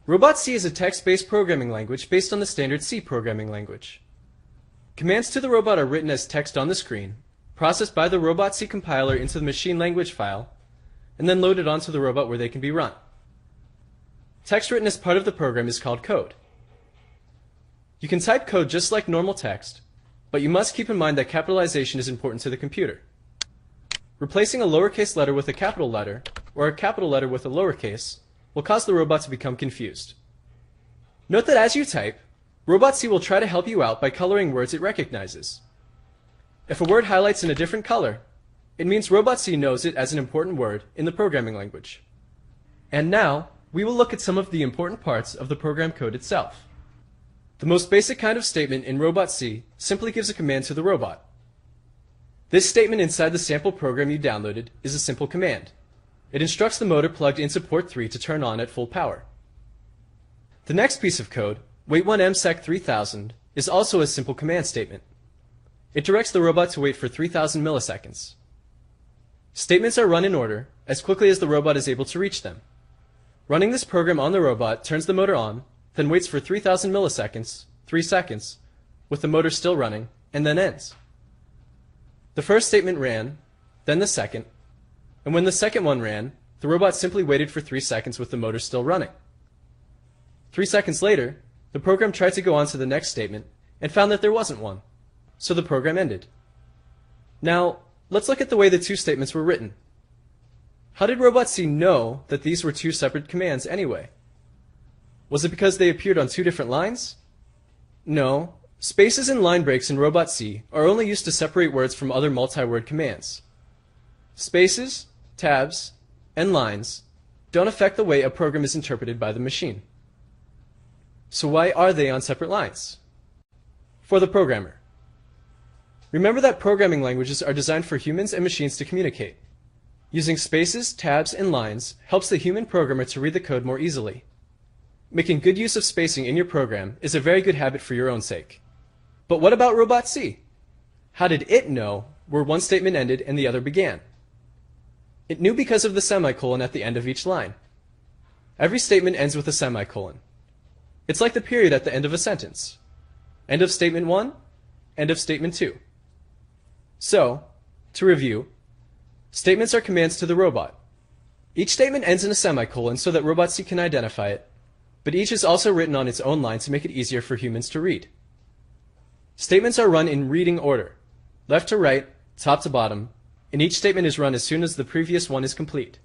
ROBOTC is a text-based programming language based on the standard C programming language. Commands to the robot are written as text on the screen, processed by the ROBOTC compiler into the machine language file, and then loaded onto the robot where they can be run. Text written as part of the program is called code. You can type code just like normal text, but you must keep in mind that capitalization is important to the computer. Replacing a lowercase letter with a capital letter, or a capital letter with a lowercase, will cause the robot to become confused. Note that as you type, ROBOTC will try to help you out by coloring words it recognizes. If a word highlights in a different color, it means ROBOTC knows it as an important word in the programming language. And now, we will look at some of the important parts of the program code itself. The most basic kind of statement in ROBOTC simply gives a command to the robot. This statement inside the sample program you downloaded is a simple command. It instructs the motor plugged into port 3 to turn on at full power. The next piece of code, wait1msec3000, is also a simple command statement. It directs the robot to wait for 3000 milliseconds. Statements are run in order, as quickly as the robot is able to reach them. Running this program on the robot turns the motor on, then waits for 3000 milliseconds, 3 seconds, with the motor still running, and then ends. The first statement ran, then the second, and when the second one ran, the robot simply waited for 3 seconds with the motor still running. 3 seconds later, the program tried to go on to the next statement and found that there wasn't one, so the program ended. Now, let's look at the way the two statements were written. How did ROBOTC know that these were two separate commands anyway? Was it because they appeared on two different lines? No. Spaces and line breaks in ROBOTC are only used to separate words from other multi-word commands. Spaces, tabs, and lines don't affect the way a program is interpreted by the machine. So why are they on separate lines? For the programmer. Remember that programming languages are designed for humans and machines to communicate. Using spaces, tabs, and lines helps the human programmer to read the code more easily. Making good use of spacing in your program is a very good habit for your own sake. But what about ROBOTC? How did it know where one statement ended and the other began? It knew because of the semicolon at the end of each line. Every statement ends with a semicolon. It's like the period at the end of a sentence. End of statement 1, end of statement 2. So, to review, statements are commands to the robot. Each statement ends in a semicolon so that ROBOTC can identify it, but each is also written on its own line to make it easier for humans to read. Statements are run in reading order, left to right, top to bottom, and each statement is run as soon as the previous one is complete.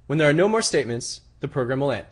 When there are no more statements, the program will end.